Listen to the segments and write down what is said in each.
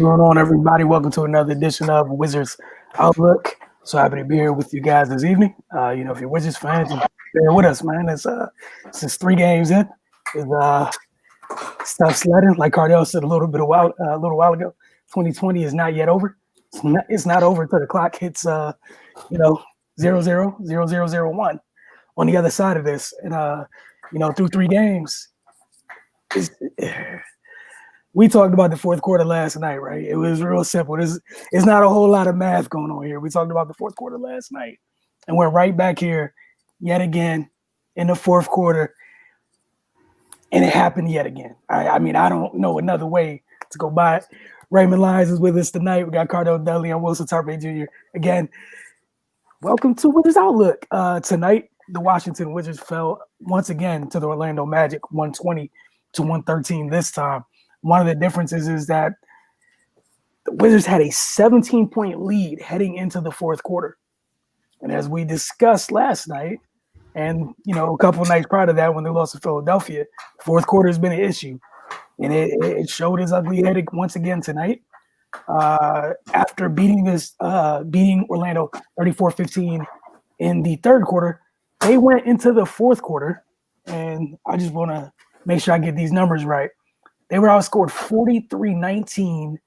going on, everybody? Welcome to another edition of Wizards Outlook. So happy to be here with you guys this evening. If you're Wizards fans, bear with us, man. It's since 3 games in, stuff sledding. Like Cardell said a little while ago, 2020 is not yet over. It's not over until the clock hits 000001 on the other side of this, and through 3 games. We talked about the fourth quarter last night, right? It was real simple. It's not a whole lot of math going on here. We talked about the fourth quarter last night, and we're right back here yet again in the fourth quarter, and it happened yet again. I mean, I don't know another way to go by it. Raymond Lyons is with us tonight. We got Cardell, Raymond and Wilson, Tarpe Jr. Again, welcome to Wizards Outlook. Tonight, the Washington Wizards fell once again to the Orlando Magic, 120-113 this time. One of the differences is that the Wizards had a 17-point lead heading into the fourth quarter. And as we discussed last night, and, a couple of nights prior to that when they lost to Philadelphia, fourth quarter has been an issue. And it showed its ugly head once again tonight. After beating Orlando 34-15 in the third quarter, they went into the fourth quarter, and I just want to make sure I get these numbers right. They were outscored 43-19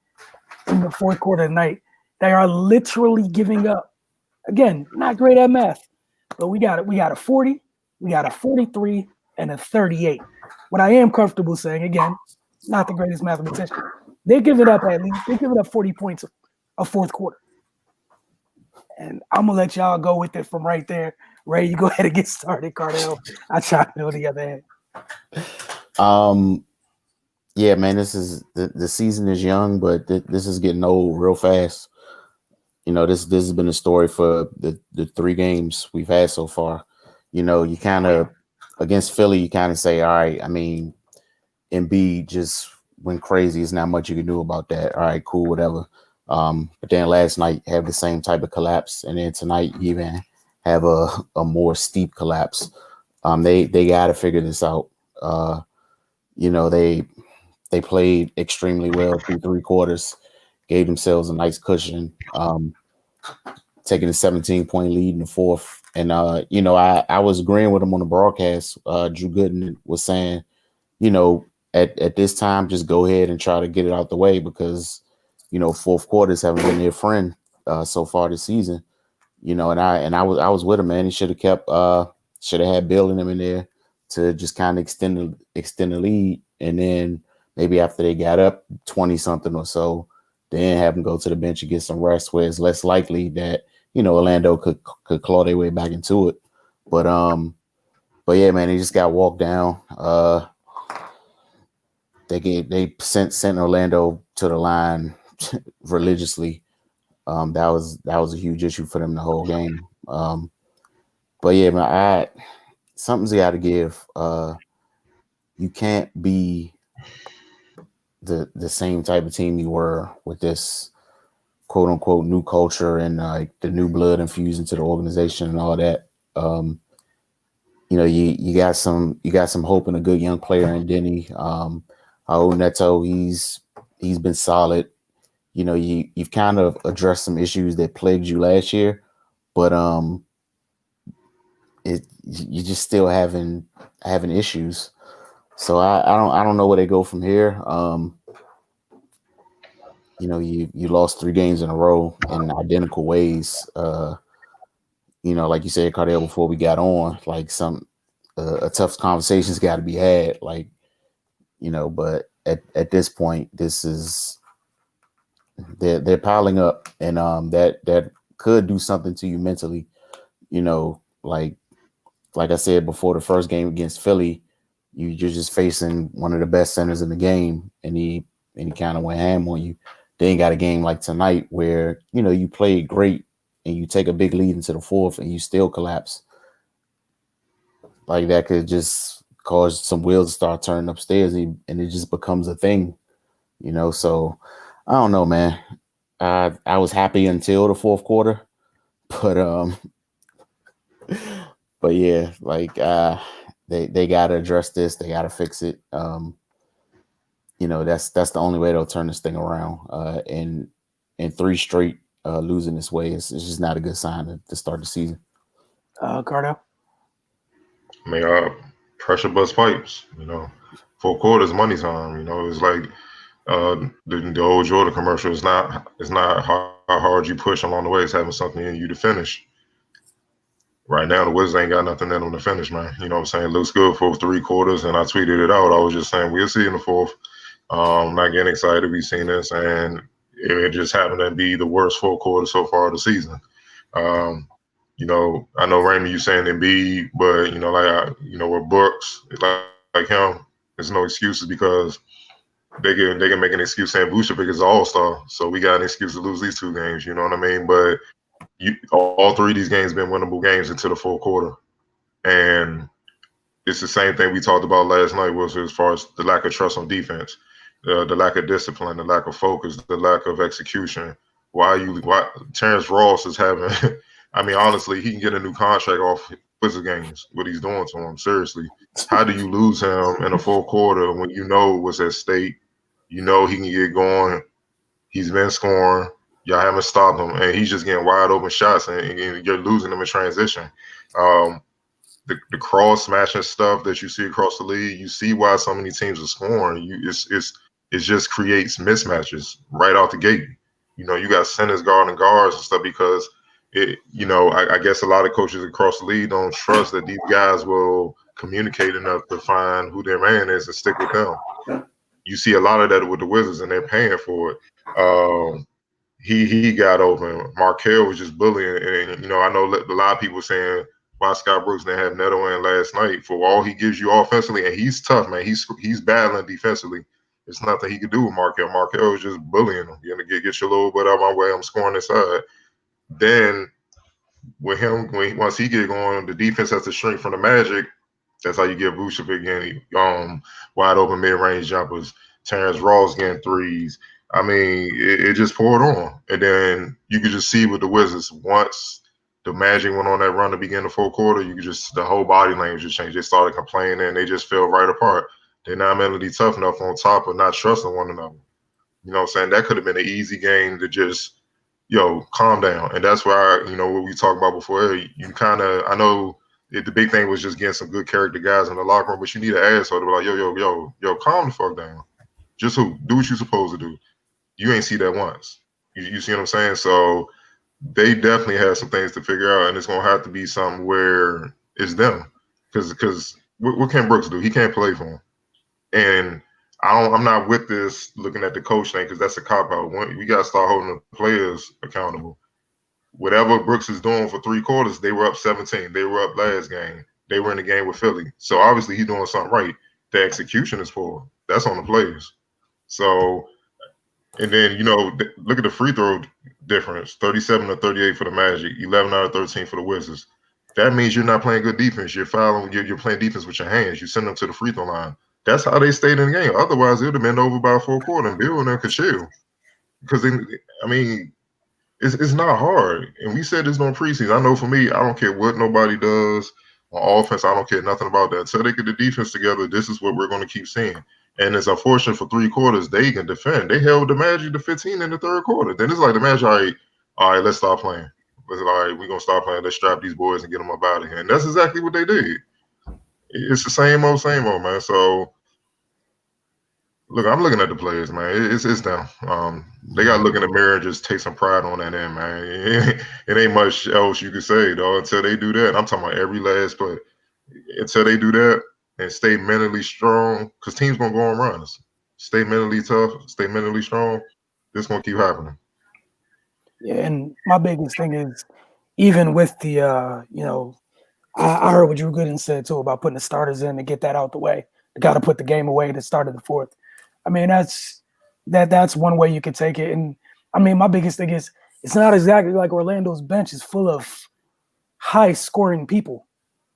in the fourth quarter tonight. They are literally giving up. Again, not great at math, but we got a 40, we got a 43, and a 38. What I am comfortable saying, again, not the greatest mathematician, they give it up 40 points a fourth quarter. And I'm gonna let y'all go with it from right there. Ray, you go ahead and get started, Cardell. I try to on the other hand. Yeah, man, the season is young, but this is getting old real fast. This has been a story for the 3 games we've had so far. You kind of against Philly, you kind of say, all right, I mean, Embiid just went crazy. There's not much you can do about that. All right, cool, whatever. But then last night have the same type of collapse, and then tonight you even have a more steep collapse. They got to figure this out. They played extremely well through 3 quarters, gave themselves a nice cushion, taking a 17-point lead in the fourth. And, I was agreeing with him on the broadcast. Drew Gooden was saying, at this time, just go ahead and try to get it out the way because, fourth quarters haven't been their friend so far this season. And I was with him, man. He should have had Bill and him in there to just kind of extend the lead. And then maybe after they got up 20-something or so, then have them go to the bench and get some rest, where it's less likely that, Orlando could claw their way back into it. But yeah, man, they just got walked down. They sent Orlando to the line religiously. That was a huge issue for them the whole game. But yeah, man, something's got to give. You can't be the same type of team you were with this quote unquote new culture and the new blood infused into the organization and all that. You got some hope in a good young player in Denny. Raul Neto, he's been solid. You've kind of addressed some issues that plagued you last year, but you just still having issues. So I don't know where they go from here. You lost 3 games in a row in identical ways. Like you said, Cardell, before we got on, like a tough conversation's got to be had. Like, but at this point, they're piling up, and that could do something to you mentally. Like I said before, the first game against Philly, you're just facing one of the best centers in the game, and he kind of went ham on you. Then got a game like tonight where, you played great and you take a big lead into the fourth and you still collapse. Like that could just cause some wheels to start turning upstairs and it just becomes a thing, So I don't know, man. I was happy until the fourth quarter, but yeah, like they got to address this. They got to fix it. you know, that's the only way they'll turn this thing around. And in 3 straight losing this way, it's just not a good sign to start the season. Cardell? I mean, pressure bust pipes. You know, 4 quarters, money time. You know, it's like the old Jordan commercial. It's not how hard you push along the way. It's having something in you to finish. Right now, the Wizards ain't got nothing in them to finish, man. You know what I'm saying? It looks good for 3 quarters, and I tweeted it out. I was just saying we'll see in the fourth. Not getting excited. We've seen this, and it just happened to be the worst 4 quarters so far of the season. Um, you know, I know Raymond, you saying Embiid, but with Brooks, like him, there's no excuses because they can make an excuse saying Vucevic is an all-star, so we got an excuse to lose these 2 games. You know what I mean? But all 3 of these games been winnable games into the 4th quarter, and it's the same thing we talked about last night, was as far as the lack of trust on defense, the lack of discipline, the lack of focus, the lack of execution. Why Terrence Ross is having? I mean, honestly, he can get a new contract off Wizard games. What he's doing to him, seriously. How do you lose him in a 4th quarter when you know what's at stake? You know he can get going. He's been scoring. Y'all haven't stopped him, and he's just getting wide open shots, and you're losing him in transition. The cross smashing stuff that you see across the league, you see why so many teams are scoring. It just creates mismatches right out the gate. You know, you got centers guarding guards and stuff because I guess a lot of coaches across the league don't trust that these guys will communicate enough to find who their man is and stick with them. You see a lot of that with the Wizards, and they're paying for it. He got open. Markelle was just bullying, and I know a lot of people saying why Scott Brooks didn't have Neto in last night. For all he gives you offensively, and he's tough, man. He's battling defensively. There's nothing he could do with Markelle. Markelle was just bullying him. You're gonna get your little butt out of my way. I'm scoring inside. Then with him, once he get going, the defense has to shrink from the Magic. That's how you get Vucevic getting wide open mid-range jumpers. Terrence Ross getting threes. I mean, it just poured on. And then you could just see with the Wizards, once the Magic went on that run to begin the 4th quarter, the whole body language just changed. They started complaining, and they just fell right apart. They're not mentally tough enough on top of not trusting one another. You know what I'm saying? That could have been an easy game to just, calm down. And that's why, what we talked about before, I know the big thing was just getting some good character guys in the locker room, but you need an asshole to be like, yo, calm the fuck down. Just do what you're supposed to do. You ain't see that once. You see what I'm saying? So they definitely have some things to figure out, and it's gonna have to be something where it's them. Because what can Brooks do? He can't play for him. And I'm not with this looking at the coach thing, because that's a cop out. We gotta start holding the players accountable. Whatever Brooks is doing for 3 quarters, they were up 17. They were up last game. They were in the game with Philly. So obviously he's doing something right. The execution is poor. That's on the players. So, and then, look at the free throw difference. 37 to 38 for the Magic, 11 out of 13 for the Wizards. That means you're not playing good defense. You're fouling. You're playing defense with your hands. You send them to the free throw line. That's how they stayed in the game. Otherwise, it would have been over by a 4th quarter, and Bill and them could chill. Because, it's not hard. And we said this during preseason. I know for me, I don't care what nobody does on offense. I don't care nothing about that. Until they get the defense together, this is what we're going to keep seeing. And it's unfortunate for 3 quarters, they can defend. They held the Magic to 15 in the 3rd quarter. Then it's like the Magic, all right, let's stop playing. All right, we're going to stop playing. Let's strap these boys and get them up out of here. And that's exactly what they did. It's the same old, man. So, look, I'm looking at the players, man. It's them. They got to look in the mirror and just take some pride on that end, man. It ain't much else you can say, though, until they do that. I'm talking about every last play. Until they do that and stay mentally strong, because teams going to go on runs. Stay mentally tough, stay mentally strong. This going to keep happening. Yeah, and my biggest thing is, even with the, I heard what Drew Gooden said, too, about putting the starters in to get that out the way. They got to put the game away at the start of the 4th. I mean, that's one way you could take it. And, I mean, my biggest thing is, it's not exactly like Orlando's bench is full of high-scoring people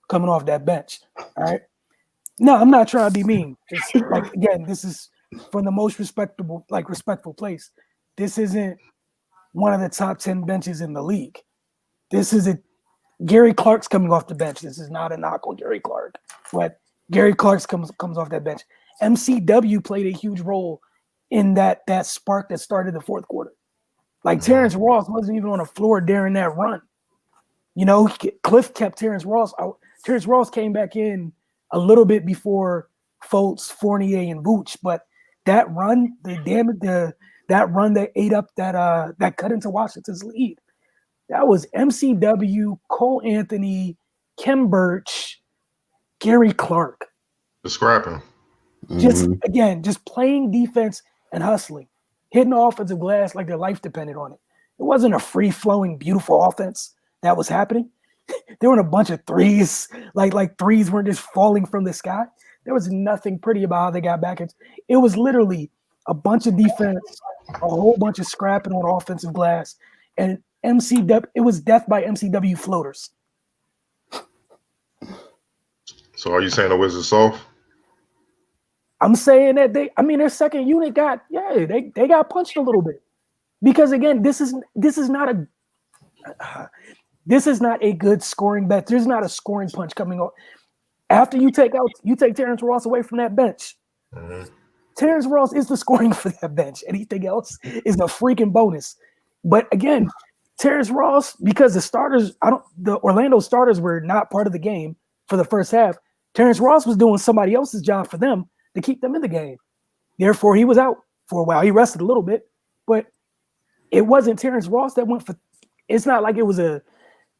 coming off that bench, all right? No, I'm not trying to be mean. Just, again, this is from the most respectful place. This isn't one of the top 10 benches in the league. This is Gary Clark's coming off the bench. This is not a knock on Gary Clark, but Gary Clark comes off that bench. MCW played a huge role in that spark that started the fourth quarter. Like Terrence Ross wasn't even on the floor during that run. You know, Cliff kept Terrence Ross out. Terrence Ross came back in a little bit before Fultz, Fournier, and Vooch, but that run, that run that ate up that cut into Washington's lead, that was MCW, Cole Anthony, Kim Birch, Gary Clark. The scrapping. Just playing defense and hustling, hitting the offensive glass like their life depended on it. It wasn't a free-flowing, beautiful offense that was happening. There were a bunch of threes, like threes weren't just falling from the sky. There was nothing pretty about how they got back. It was literally a bunch of defense, a whole bunch of scrapping on offensive glass, and MCW. It was death by MCW floaters. So are you saying the Wizards soft? I'm saying that their second unit they got punched a little bit, because again, this is not a good scoring bet. There's not a scoring punch coming up. After you take Terrence Ross away from that bench. Terrence Ross is the scoring for that bench. Anything else is a freaking bonus. But again, Terrence Ross, because the Orlando starters were not part of the game for the first half. Terrence Ross was doing somebody else's job for them to keep them in the game. Therefore, he was out for a while. He rested a little bit, but it wasn't Terrence Ross that went for. It's not like it was a.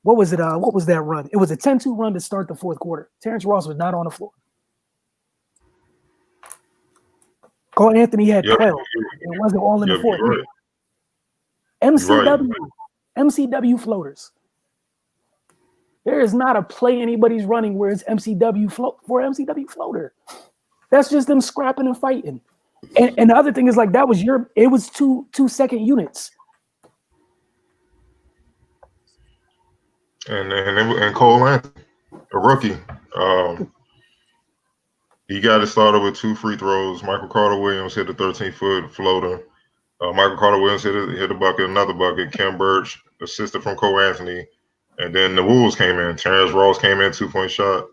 What was it? What was that run? It was a 10-2 run to start the fourth quarter. Terrence Ross was not on the floor. Cole Anthony had 12. It wasn't all in the fourth. Right. MCW floaters. There is not a play anybody's running where it's MCW floater. That's just them scrapping and fighting. And the other thing is, like, it was two second units. And Cole Anthony, a rookie, he got it started with 2 free throws. Michael Carter-Williams hit a 13-foot floater. Michael Carter-Williams hit a bucket, another bucket. Kim Birch assisted from Cole Anthony. And then the Wolves came in. Terrence Ross came in, 2-point shot.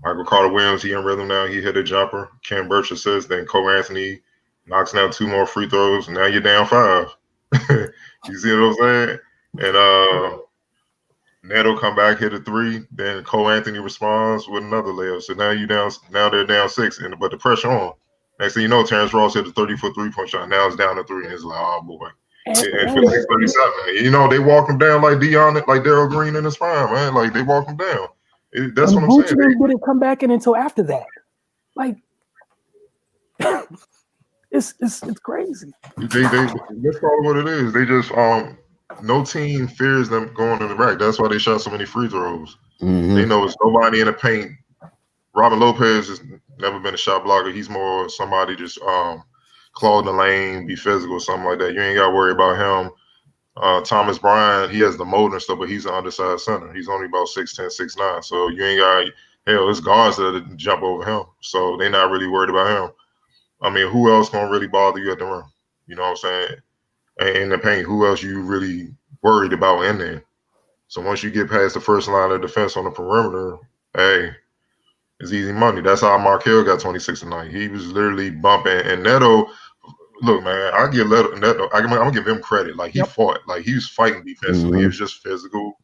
Michael Carter-Williams, he in rhythm now. He hit a jumper. Kim Birch assists. Then Cole Anthony knocks down 2 more free throws. Now you're down 5. You see what I'm saying? And Neto come back, hit a 3. Then Cole Anthony responds with another layup. So now they're down 6. But the pressure on. Next thing you know, Terrence Ross hit a 30-foot 3-point shot. Now it's down to 3, and it's like, oh boy. And 56-37. You know, they walk him down like Darryl Green in his prime, man. Like, they walk him down. That's what I'm saying. They didn't come back in until after that. Like, it's crazy. That's probably what it is. They just no team fears them going in the rack. That's why they shot so many free throws. They know it's nobody in the paint. Robin Lopez has never been a shot blocker. He's more somebody just claw the lane, be physical, something like that. You ain't got to worry about him. Thomas Bryant, he has the motor and stuff, but he's an undersized center. He's only about 6'10", 6'9". So you ain't got it's guards that jump over him. So they're not really worried about him. I mean, who else gonna really bother you at the rim? You know what I'm saying? And in the paint, who else you really worried about in there? So once you get past the first line of defense on the perimeter, hey, it's easy money. That's how Markelle got 26 tonight. He was literally bumping. And Neto, look, man, I give Neto. I'm gonna give him credit. Like, he fought. Like, he was fighting defensively. It was just physical.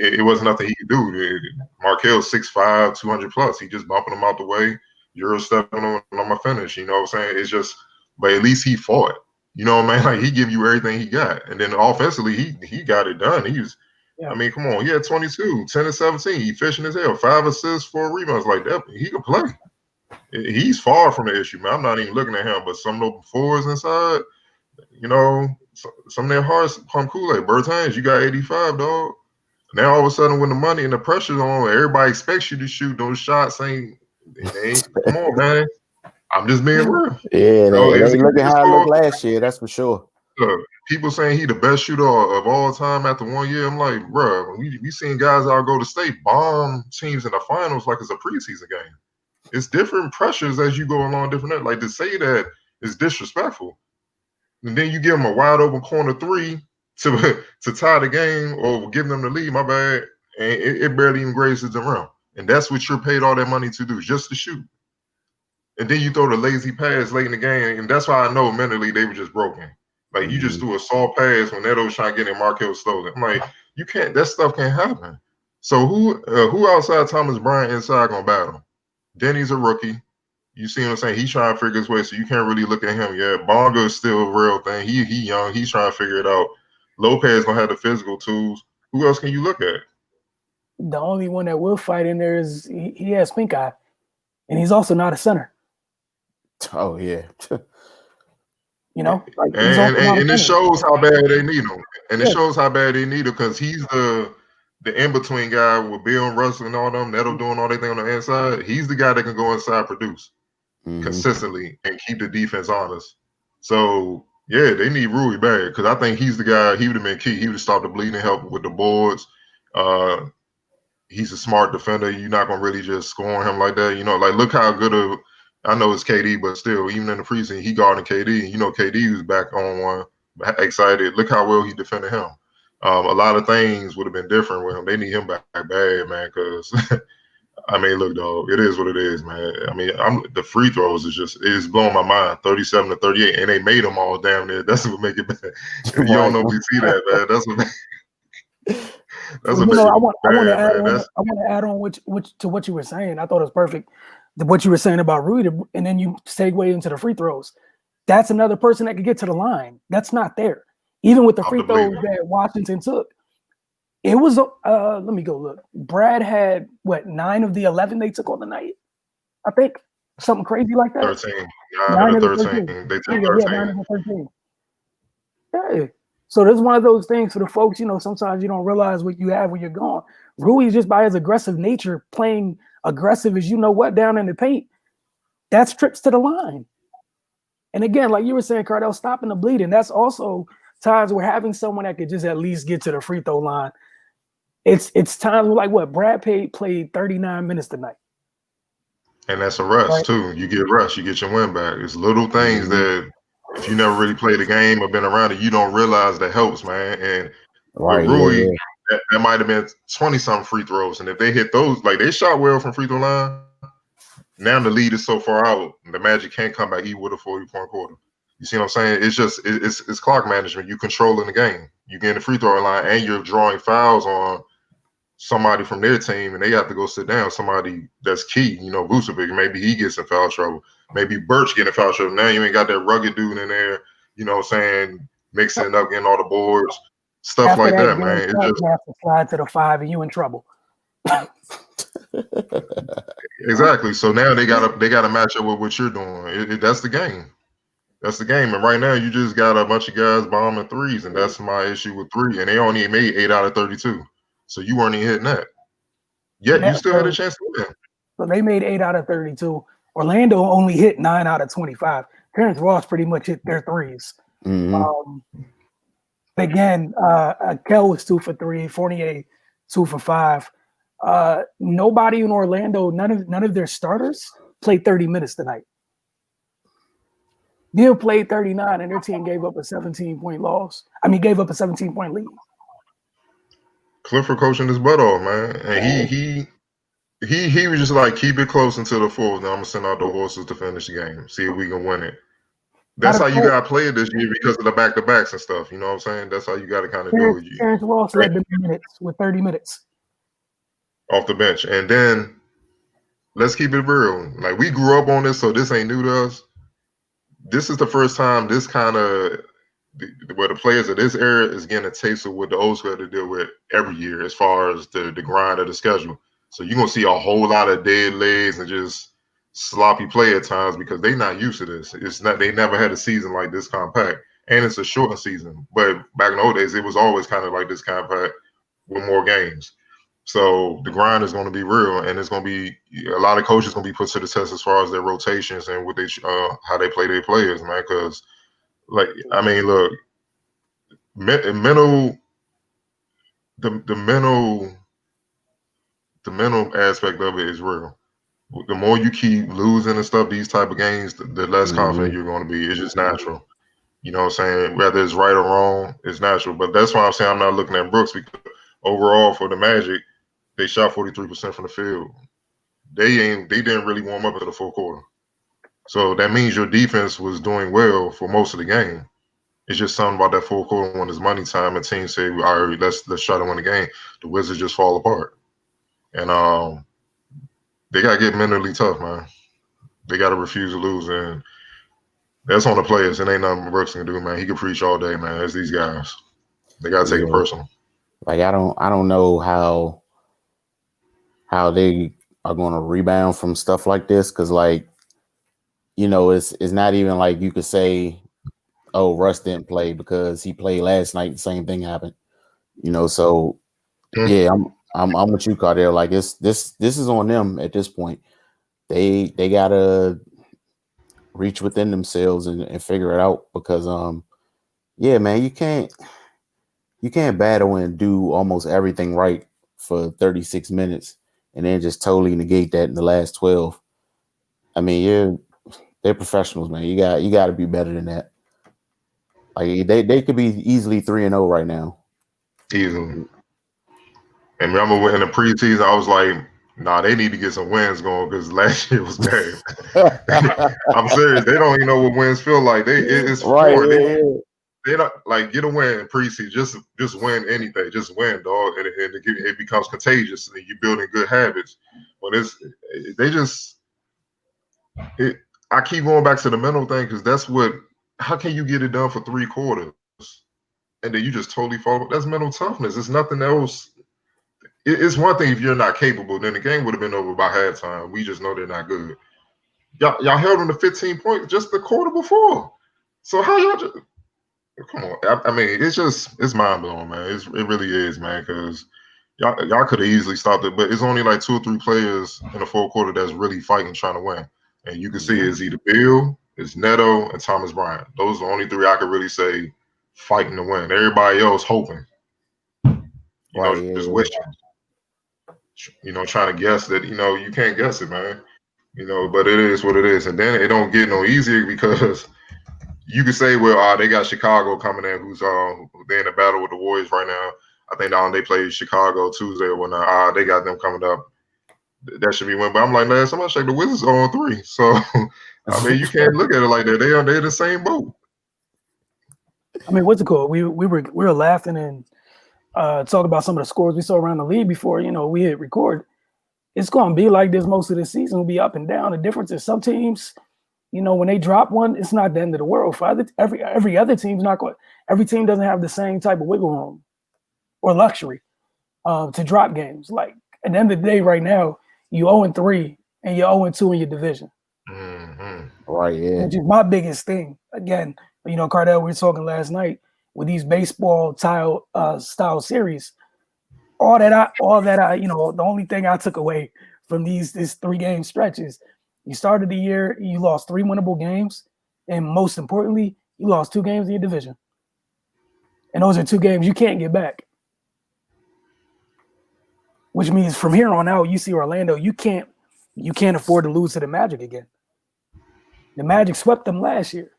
It wasn't nothing he could do. Markelle's 6'5", 200 plus. He just bumping him out the way. Euro stepping on my finish. You know what I'm saying? It's just, but at least he fought. You know what I mean? Like, he give you everything he got. And then offensively, he got it done. He was, I mean, come on. He had 22, 10 and 17. He fishing his hell. 5 assists, 4 rebounds. Like that. He can play. He's far from the issue, man. I'm not even looking at him, but some of those fours inside, you know, some of their hearts pump Kool-Aid. Bertans, you got 85, dog. Now all of a sudden, when the money and the pressure's on, everybody expects you to shoot those shots. Come on, man. I'm just being real. Yeah, they ain't looking how I looked last year. That's for sure. Look, people saying he the best shooter of all time after 1 year. I'm like, bro, we seen guys out go to state bomb teams in the finals like it's a preseason game. It's different pressures as you go along different. Like, to say that is disrespectful. And then you give them a wide open corner 3 to tie the game or give them the lead, my bad, and it barely even grazes the rim. And that's what you're paid all that money to do, just to shoot. and then you throw the lazy pass late in the game, and that's why I know mentally they were just broken. Like you just threw a soft pass when Neto was trying to get in Markel Stolen. I'm like, you can't. That stuff can't happen. So who outside Thomas Bryant inside gonna battle? Denny's a rookie. You see what I'm saying? He's trying to figure his way, so you can't really look at him yet. Bonga is still a real thing. He young. He's trying to figure it out. Lopez gonna have the physical tools. Who else can you look at? The only one that will fight in there is he has pink eye, and he's also not a center. Oh yeah. You know, like and it shows how bad they need him, and it shows how bad they need him because he's the in between guy with Bill and Russell and all them. Neto doing all their thing on the inside. He's the guy that can go inside, produce consistently, and keep the defense honest. So yeah, they need Rui bad because I think he's the guy. He would have been key. He would have stopped the bleeding, help with the boards. He's a smart defender. You're not gonna really just score on him like that. You know, like look how good of. I know it's KD, but still, even in the preseason, he guarding KD. You know, KD was back on one, excited. Look how well he defended him. A lot of things would have been different with him. They need him back bad, man, because, I mean, look, dog, it is what it is, man. I mean, the free throws is blowing my mind, 37 to 38, and they made them all damn near. That's what make it bad. If you don't normally see that, man, that's what that's what I want to add on to what you were saying. I thought it was perfect. What you were saying about Rui, and then you segue into the free throws. That's another person that could get to the line. That's not there. Even with the free throws that Washington took, it was. Let me go look. Brad had 9 of the 11 they took on the night. I think something crazy like that. 13. 9 of the 13. They took 13. Yeah, 9 of the 13. Yeah. So this is one of those things for the folks. You know, sometimes you don't realize what you have when you're gone. Rui, just by his aggressive nature, playing aggressive as you know what down in the paint, that's trips to the line. And again, like you were saying, Cardell, stopping the bleeding. That's also times where having someone that could just at least get to the free throw line. It's times like what Brad played 39 minutes tonight. And that's a rest too. You get rest, you get your win back. It's little things that if you never really played the game or been around it, you don't realize that helps, man. And with Rui, that might have been 20-something free throws. And if they hit those, like they shot well from free throw line, now the lead is so far out, the Magic can't come back even with a 40-point quarter. You see what I'm saying? It's just it's clock management. You controlling the game. You get in the free throw line and you're drawing fouls on somebody from their team, and they have to go sit down. Somebody that's key, you know, Vucevic, maybe he gets in foul trouble. Maybe Birch getting in foul trouble. Now you ain't got that rugged dude in there, you know what I'm saying, mixing it up, getting all the boards, stuff after like that, man. It's just have to slide to the 5 and you in trouble. Exactly. So now they gotta match up with what you're doing. That's the game. That's the game. And right now you just got a bunch of guys bombing threes, and that's my issue with 3. And they only made 8 out of 32. So you weren't even hitting that. Yet you still had a chance to win. So they made 8 out of 32. Orlando only hit 9 out of 25. Terrence Ross pretty much hit their threes. Again, Kel was 2 for 3, Fournier 2 for 5. Nobody in Orlando, none of their starters played 30 minutes tonight. Neil played 39, and their team gave up a 17-point loss. I mean, gave up a 17-point lead. Clifford coaching his butt off, man, and he was just like, keep it close until the 4th. Then I'm gonna send out the horses to finish the game, see if we can win it. That's how you got to play it this year because of the back-to-backs and stuff. You know what I'm saying? That's how you got to kind of do it. Terrence Ross led the minutes with 30 minutes off the bench, and then let's keep it real. Like we grew up on this, so this ain't new to us. This is the first time this kind of where the players of this era is getting a taste of what the old school had to deal with every year as far as the grind of the schedule. So you're going to see a whole lot of dead legs and just sloppy play at times because they're not used to this. It's not, they never had a season like this compact, and it's a shortened season. But back in the old days, it was always kind of like this compact with more games. So the grind is going to be real, and it's going to be a lot of coaches going to be put to the test as far as their rotations and what they how they play their players, man. Because, like, I mean, look, the mental aspect of it is real. The more you keep losing and stuff, these type of games, the less confident you're going to be. It's just natural. You know what I'm saying? Whether it's right or wrong, it's natural. But that's why I'm saying I'm not looking at Brooks, because overall for the Magic, they shot 43% from the field. They didn't really warm up into the full quarter. So that means your defense was doing well for most of the game. It's just something about that fourth quarter when it's money time and teams say, all right, let's try to win the game. The Wizards just fall apart. And they gotta get mentally tough, man. They gotta refuse to lose. And that's on the players. It ain't nothing Brooks can do, man. He can preach all day, man. It's these guys. They gotta take it personal. Like I don't know how they are gonna rebound from stuff like this, because like, you know, it's not even like you could say, oh, Russ didn't play because he played last night. The same thing happened, you know. So yeah, I'm with you, Cardell. Like this is on them at this point. They gotta reach within themselves and figure it out, because yeah, man, you can't battle and do almost everything right for 36 minutes and then just totally negate that in the last 12. I mean, they're professionals, man. You got to be better than that. Like they could be easily 3-0 right now. Easily. And remember in the preseason, I was like, nah, they need to get some wins going because last year was bad. I'm serious. They don't even know what wins feel like. It's right. foreign. They don't like get a win in preseason. Just win anything. Just win, dog. And it becomes contagious. And you're building good habits. But I keep going back to the mental thing because that's what. How can you get it done for 3 quarters and then you just totally fall? That's mental toughness. It's nothing else. It's one thing if you're not capable, then the game would have been over by halftime. We just know they're not good. Y'all held them to 15 points just the quarter before. So how y'all just come on? I mean, it's mind blowing, man. It really is, man. Because y'all could have easily stopped it, but it's only like 2 or 3 players in the fourth quarter that's really fighting, trying to win. And you can see it's either Bill, it's Neto, and Thomas Bryant. Those are the only 3 I could really say fighting to win. Everybody else hoping, just wishing. Trying to guess that, you can't guess it, man. But it is what it is. And then it don't get no easier because you could say, well, they got Chicago coming in, who's they're in a battle with the Warriors right now. I think they play Chicago Tuesday or whatnot. They got them coming up. That should be win. But I'm like, man, somebody check the Wizards on 3. So I mean, you can't look at it like that. They're the same boat. I mean, what's it called? We were laughing and talking about some of the scores we saw around the league before, we hit record. It's going to be like this most of the season. Will be up and down. The difference is some teams, when they drop one, it's not the end of the world. For every other team's not going. Every team doesn't have the same type of wiggle room or luxury to drop games. Like at the end of the day, right now, you 0-3 and you're 0-2 in your division. Mm-hmm. Right, yeah. Which is my biggest thing. Again, Cardell, we were talking last night with these baseball style series. All that I, the only thing I took away from this 3-game stretch is you started the year, you lost 3 winnable games, and most importantly, you lost 2 games in your division. And those are 2 games you can't get back. Which means from here on out, you see Orlando, you can't afford to lose to the Magic again. The Magic swept them last year.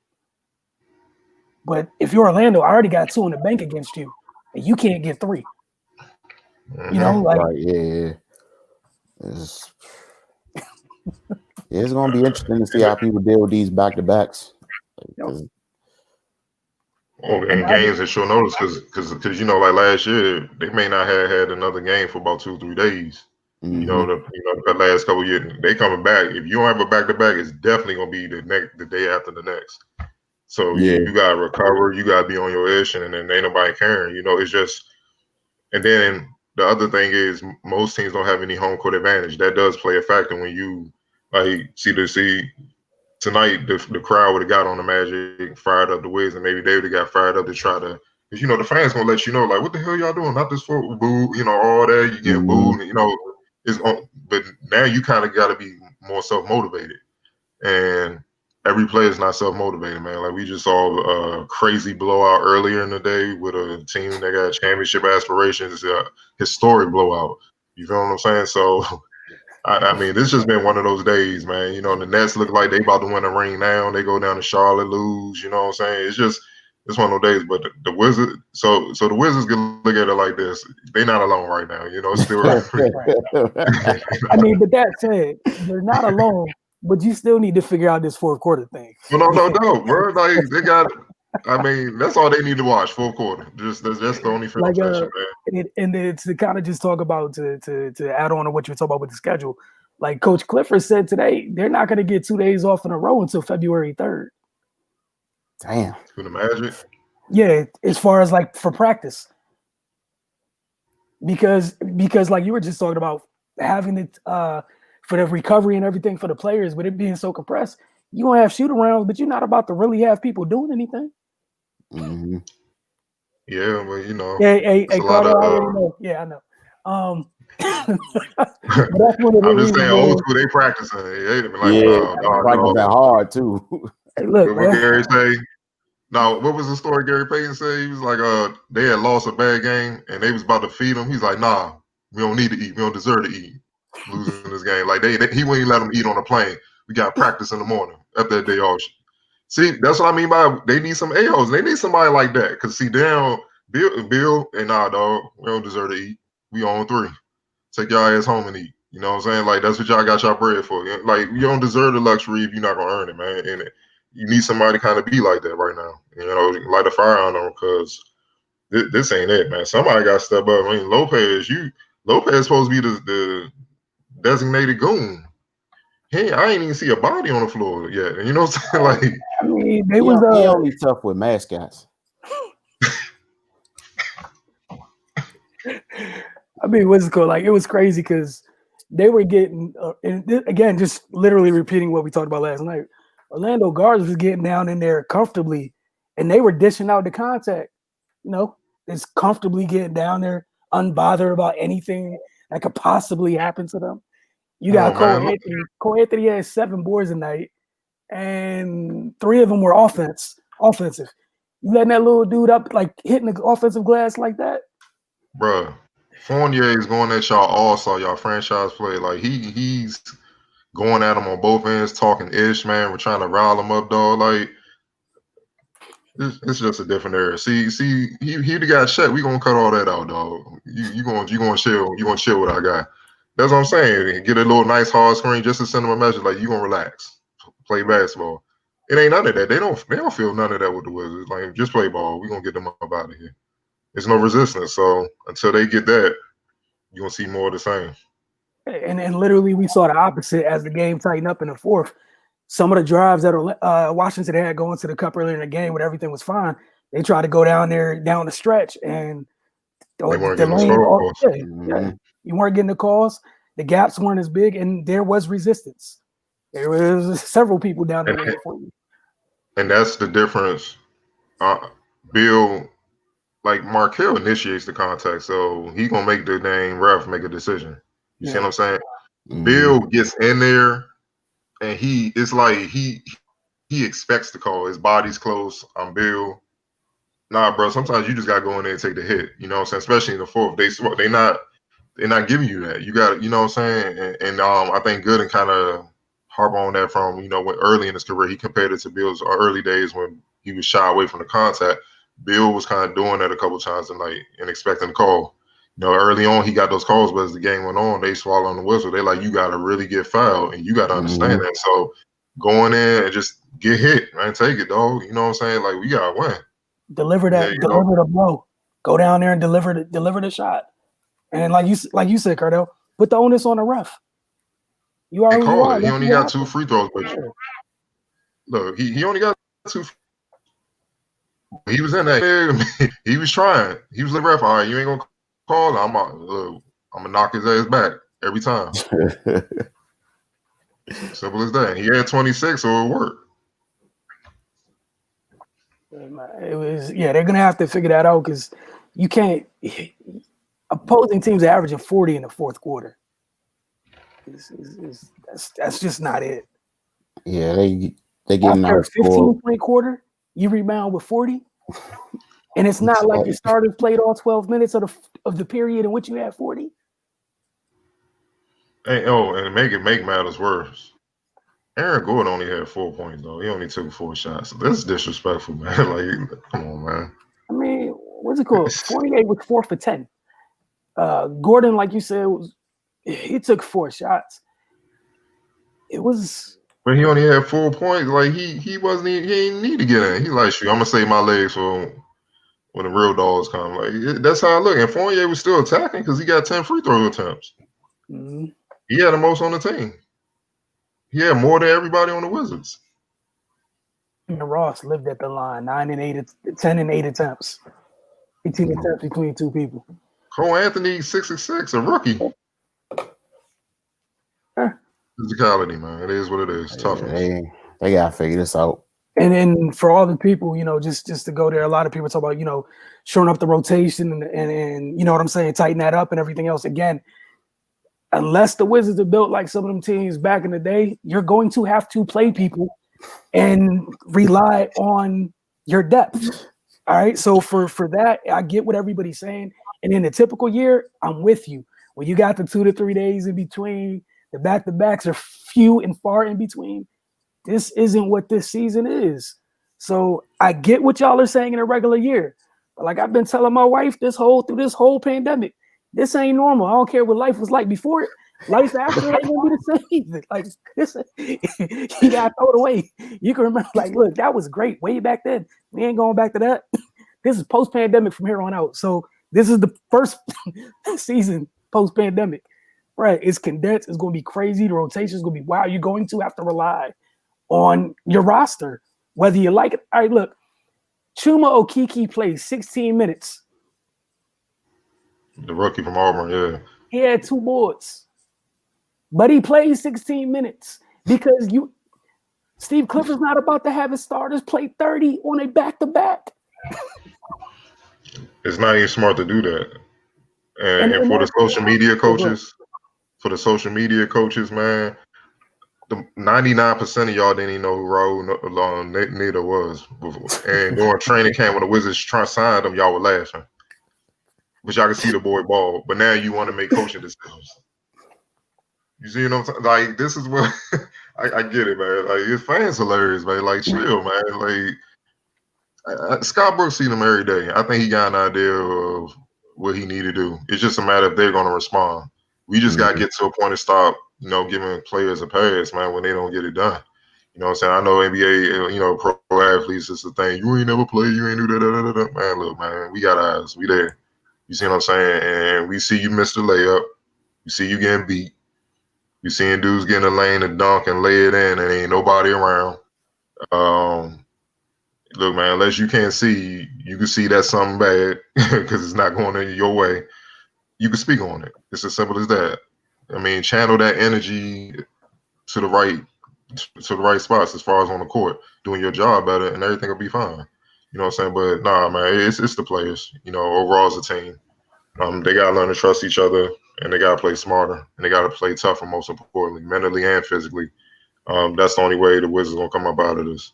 But if you're Orlando, I already got 2 in the bank against you, and you can't get 3. Right, yeah. It's going to be interesting to see how people deal with these back-to-backs. And games at short notice because like last year they may not have had another game for about 2-3 days. Mm-hmm. The last couple of years they coming back. If you don't have a back-to-back, it's definitely going to be the day after the next. So you got to recover. You got to be on your ish, and then ain't nobody caring. It's just. And then the other thing is most teams don't have any home court advantage. That does play a factor when you see tonight. The crowd would have got on the Magic, fired up the Wiz, and maybe they would have got fired up to try to. Because the fans gonna let you know like what the hell y'all doing? Not this for boo. All that you getting booed. But now you kind of got to be more self motivated and. Every player is not self-motivated, man. Like we just saw a crazy blowout earlier in the day with a team that got championship aspirations. It's a historic blowout. You feel what I'm saying? So, I mean, this just been one of those days, man. The Nets look like they about to win a ring now. They go down to Charlotte, lose. You know what I'm saying? It's one of those days. But the Wizards, so the Wizards can look at it like this. They're not alone right now. It's still. I mean, but that said, they're not alone. But you still need to figure out this fourth quarter thing. Well, no, bro. Like they got. I mean, that's all they need to watch. Fourth quarter. Just that's the only film session, man. And to kind of just talk about to add on to what you were talking about with the schedule, like Coach Clifford said today, they're not going to get 2 days off in a row until February 3rd. Damn. Who the Magic? Yeah, as far as like for practice, because like you were just talking about having it for the recovery and everything for the players, with it being so compressed, you gonna have shoot arounds, but you're not about to really have people doing anything. Mm-hmm. Yeah, well, you know, hey, Cardell, yeah, I know. But that's one of the I'm just saying, reasons old school, they practicing. They like, practice that hard too. Hey, look, what Gary say? Now, what was the story Gary Payton said? He was like, they had lost a bad game and they was about to feed him. He's like, nah, we don't need to eat. We don't deserve to eat. Losing this game, like he wouldn't let them eat on the plane. We got practice in the morning after that day off. See, that's what I mean by they need some a-holes. They need somebody like that. Because see, down Bill and nah, dog, we don't deserve to eat. We on 3. Take y'all ass home and eat. You know what I'm saying? Like that's what y'all got y'all bread for. Like you don't deserve the luxury if you're not gonna earn it, man. And you need somebody to kind of be like that right now. You know, light a fire on them because this ain't it, man. Somebody got to step up. I mean, Lopez supposed to be the designated goon. I ain't even see a body on the floor yet. And you know what I'm saying? Like, I mean, he only tough with mascots. I mean, what's it called? Like, it was crazy because they were getting, and again, just literally repeating what we talked about last night. Orlando guards was getting down in there comfortably, and they were dishing out the contact. You know, just comfortably getting down there, unbothered about anything that could possibly happen to them. You got Cole Anthony. Cole Anthony had 7 boards a night, and 3 of them were offensive. You letting that little dude up, like hitting the offensive glass like that? Bruh, Fournier is going at y'all all-star, y'all franchise play. Like, he's going at him on both ends, talking ish, man. We're trying to rile him up, dog. Like, it's just a different era. See, he the guy Shaq. We gonna cut all that out, dog. You gonna chill. You gonna chill with our guy. That's what I'm saying. Get a little nice hard screen just to send them a message like you gonna relax, play basketball. It ain't none of that. They don't feel none of that with the Wizards. Like just play ball. We gonna get them up out of here. There's no resistance. So until they get that, you gonna see more of the same. And literally we saw the opposite as the game tightened up in the fourth. Some of the drives that Washington had going to the cup earlier in the game when everything was fine, they tried to go down there down the stretch and they weren't getting the calls. You weren't getting the calls. The gaps weren't as big, and there was resistance. There was several people down there waiting for you. And that's the difference. Bill, like Markelle initiates the contact, so he gonna make the dang ref make a decision. You see what I'm saying? Bill gets in there, and it's like he expects the call. His body's close. I'm Bill. Nah, bro. Sometimes you just gotta go in there and take the hit. You know what I'm saying? Especially in the fourth, they're not giving you that. You got, you know what I'm saying? And I think Gooden kind of harp on that from when early in his career he compared it to Bill's early days when he was shy away from the contact. Bill was kind of doing that a couple times tonight and expecting the call. Early on he got those calls, but as the game went on, they swallowed the whistle. They like, you got to really get fouled, and you got to understand that. So going in and just get hit, man, take it, dog. You know what I'm saying? Like, we got to win. Deliver the blow. Go down there and deliver the shot. And like you said, Cardell, put the onus on the ref. You are who you are. He only got 2 free throws, but look, he only got 2. He was in that. He was trying. He was the ref. All right, you ain't gonna call. I'm gonna knock his ass back every time. Simple as that. He had 26, so it worked. It was they're gonna have to figure that out because you can't. Opposing teams are averaging 40 in the fourth quarter. That's just not it. Yeah, they getting out 15-point quarter. You rebound with 40, and it's not like your starters played all 12 minutes of the period in which you had 40. And make matters worse. Aaron Gordon only had 4 points though. He only took 4 shots. That's disrespectful, man. Like, come on, man. I mean, what's it called? 48 was 4 for 10. Gordon, like you said, he took 4 shots. It was But he only had 4 points. Like he wasn't even, he didn't need to get in. He's like, shoot, I'm gonna save my legs for when the real dogs come. Like that's how I look. And Fournier was still attacking because he got 10 free throw attempts. Mm-hmm. He had the most on the team. He had more than everybody on the Wizards. And Ross lived at the line, 10 and 8 attempts. 18 attempts between two people. Cole Anthony, 6'6", a rookie. Physicality, man. It is what it is. Toughness. They gotta figure this out. And then for all the people, just to go there, a lot of people talk about, shoring up the rotation and you know what I'm saying, tighten that up and everything else. Again, unless the Wizards are built like some of them teams back in the day, you're going to have to play people and rely on your depth. All right. So for that, I get what everybody's saying. And in the typical year, I'm with you. When you got the 2 to 3 days in between, the back-to-backs are few and far in between. This isn't what this season is. So I get what y'all are saying in a regular year. But like I've been telling my wife through this whole pandemic, this ain't normal. I don't care what life was like before it. Life after it ain't gonna be the same. Like this, you gotta throw it away. You can remember, like, look, that was great way back then. We ain't going back to that. This is post-pandemic from here on out. So this is the first season post-pandemic. Right. It's condensed. It's going to be crazy. The rotation is going to be wild. You're going to have to rely on your roster, whether you like it. All right, look, Chuma Okeke played 16 minutes. The rookie from Auburn, yeah. He had 2 boards, but he played 16 minutes because Steve Clifford's not about to have his starters play 30 on a back-to-back. It's not even smart to do that. And for the social media coaches, man, the 99% of y'all didn't even know who Raul Neto was before. And during training camp when the Wizards trying to sign him, y'all were laughing. But y'all can see the boy ball. But now you want to make coaching decisions. You see what I'm saying? Like, this is what I get it, man. Like, his fans hilarious, man. Like, chill, man. Like, Scott Brooks seen him every day. I think he got an idea of what he need to do. It's just a matter if they're going to respond. We just got to get to a point to stop, giving players a pass, man, when they don't get it done. You know what I'm saying? I know NBA, pro athletes, it's the thing. You ain't never played. You ain't do that. Man, look, man, we got eyes. We there. You see what I'm saying? And we see you miss the layup. We see you getting beat. You seeing dudes getting a lane to dunk and lay it in and ain't nobody around. Look, man, unless you can't see, you can see that's something bad because it's not going in your way. You can speak on it. It's as simple as that. I mean, channel that energy to the right spots as far as on the court, doing your job better, and everything will be fine. You know what I'm saying? But nah, man, it's the players. Overall as a team, they gotta learn to trust each other, and they gotta play smarter, and they gotta play tougher. Most importantly, mentally and physically. That's the only way the Wizards gonna come up out of this.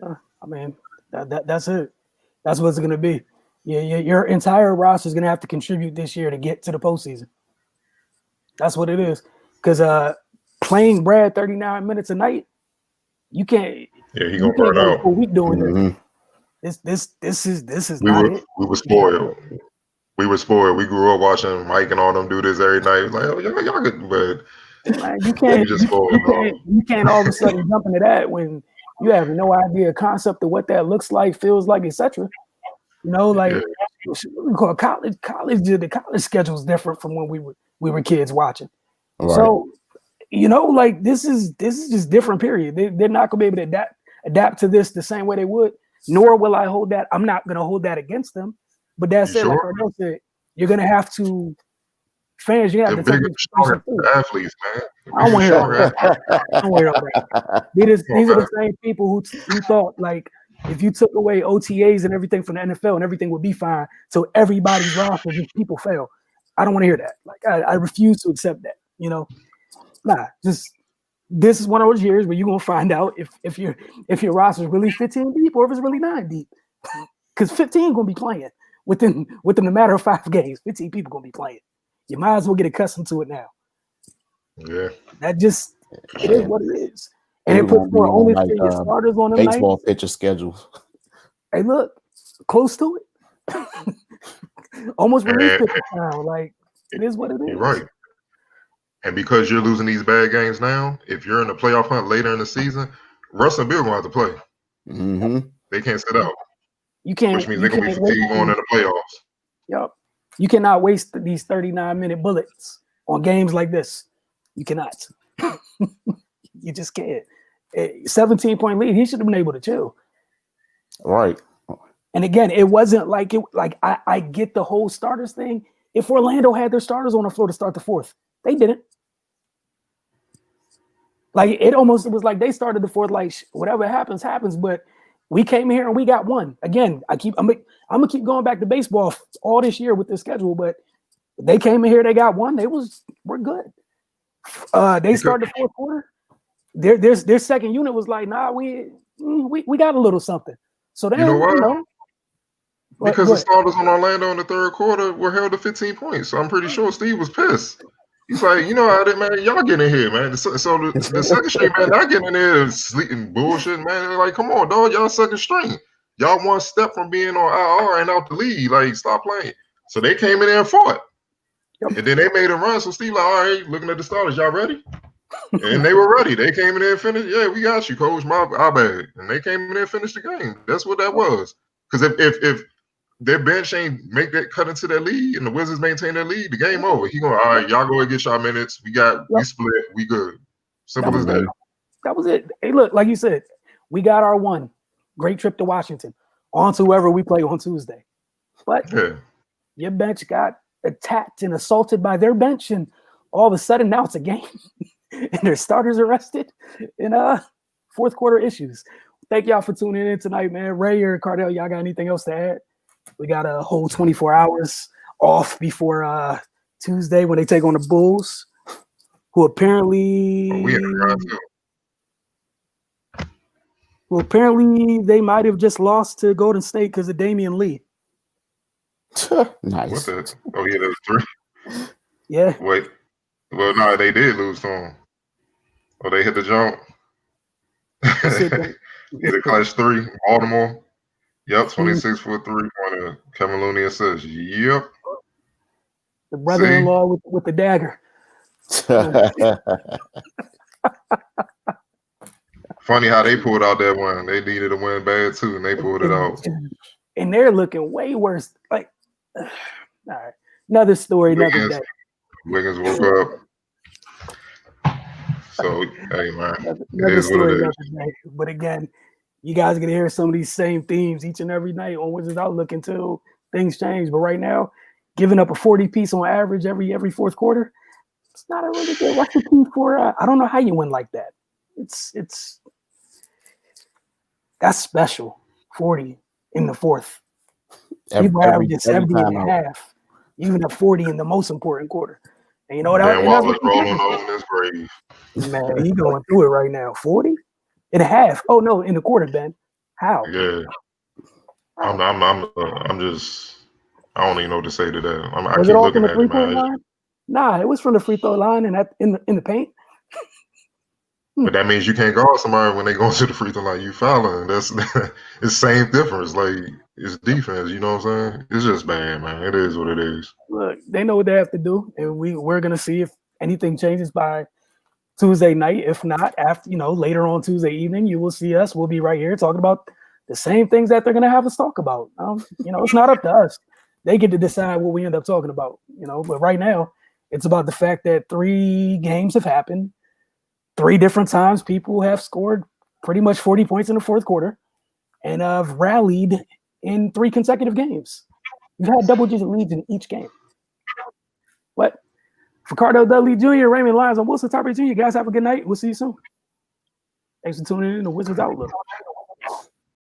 I mean, that's it. That's what it's going to be. Your entire roster is going to have to contribute this year to get to the postseason. That's what it is. Because playing Brad 39 minutes a night, you can't. Yeah, he gonna burn out. A week doing this. This is not it. We were spoiled. We were spoiled. We grew up watching Mike and all them do this every night. Like, oh, y'all good, but man, you can't all of a sudden jump into that when you have no idea concept of what that looks like, feels like, etc. We call college. The college schedule is different from when we were kids watching. Right. So, this is just different. Period. They're not gonna be able to adapt to this the same way they would. Nor will I hold that. I'm not gonna hold that against them. But that said, like Cardell said, you're gonna have to. Fans, you have to take athletes, man. I don't want to hear that. These are the same people who thought like if you took away OTAs and everything from the NFL and everything would be fine, so everybody's roster just people fail. I don't want to hear that. Like I refuse to accept that. This is one of those years where you're gonna find out if your roster is really 15 deep or if it's really 9 deep, because 15 gonna be playing within a matter of 5 games. 15 people gonna be playing. You might as well get accustomed to it now. Yeah. It is what it is. And it puts more onus on your starters on the baseball pitcher schedule. Hey, look, close to it. Almost release pitcher time. Like, it is what it is. You're right. And because you're losing these bad games now, if you're in the playoff hunt later in the season, Russ and Bill gonna have to play. Mm-hmm. They can't sit out. You can't. Which means they're gonna be fatigued going in the playoffs. Yep. You cannot waste these 39-minute bullets on games like this. You cannot. You just can't. 17-point lead. He should have been able to chill. Right. And again, it wasn't like it. Like I get the whole starters thing. If Orlando had their starters on the floor to start the fourth, they didn't. Like it was like they started the fourth. Like whatever happens, happens. But we came here and we got one. Again, I'm gonna keep going back to baseball all this year with this schedule. But they came in here, they got one. We're good. They started the fourth quarter. Their second unit was like, nah, we got a little something. So then, you know what? Because the starters on Orlando in the third quarter were held to 15 points. So I'm pretty sure Steve was pissed. He's like, you know how that, man, y'all get in here, man. So the second string, man, y'all getting in there and sleeping bullshit, man. They're like, come on, dog, y'all second string. Y'all one step from being on IR and out the lead. Like, stop playing. So they came in there and fought. Yep. And then they made a run. So Steve like, all right, looking at the starters, y'all ready? And they were ready. They came in there and finished. Yeah, we got you, coach. Our bad. And they came in there and finished the game. That's what that was. Because if their bench ain't make that cut into their lead and the Wizards maintain their lead, the game over. He going, all right, y'all go and get y'all minutes. We split. We good. Simple as that. That was it. Hey, look, like you said, we got our one. Great trip to Washington. On to whoever we play on Tuesday. But your bench got attacked and assaulted by their bench, and all of a sudden now it's a game. And their starters arrested in fourth quarter issues. Thank y'all for tuning in tonight, man. Ray or Cardell, y'all got anything else to add? We got a whole 24 hours off before Tuesday when they take on the Bulls, who apparently they might have just lost to Golden State because of Damian Lee. Nice. That was 3. Yeah. Wait. Well, no, they did lose to him. Oh, they hit the jump. Hit a clutch 3. Baltimore. Yep, 26 for a 3-pointer. Kevin Looney assists. Yep. The brother-in-law with the dagger. Funny how they pulled out that one. They needed a win bad too, and they pulled it out. And they're looking way worse. Like, all right, another story, another day. Wiggins woke up. So, hey, man, it is what it is. But again, you guys are going to hear some of these same themes each and every night on Wizards Outlook until things change. But right now, giving up a 40-piece on average every fourth quarter, it's not a really good recipe for I don't know how you win like that. It's that's special. 40 in the fourth. People average 70 and a half. Even at 40 in the most important quarter. And you know what? Man, Wallace rolling over in his grave. Man, he going through it right now. 40 and a half. Oh no, in the quarter, Ben. How? Yeah. I'm just. I don't even know what to say to that. I was keep it all looking from the at free it, throw man. line? Nah, it was from the free throw line and in the paint. But that means you can't guard somebody when they go to the free throw line. You fouling. That's it's the same difference. Like it's defense. You know what I'm saying? It's just bad, man. It is what it is. Look, they know what they have to do, and we're gonna see if anything changes by Tuesday night. If not, after later on Tuesday evening, you will see us. We'll be right here talking about the same things that they're gonna have us talk about. It's not up to us. They get to decide what we end up talking about. But right now, it's about the fact that 3 games have happened. 3 different times people have scored pretty much 40 points in the fourth quarter and have rallied in 3 consecutive games. You've had double-digit leads in each game. But for Cardell Dudley Jr., Raymond Lyons, and Wilson Tarper Jr., guys have a good night. We'll see you soon. Thanks for tuning in to Wizards Outlook.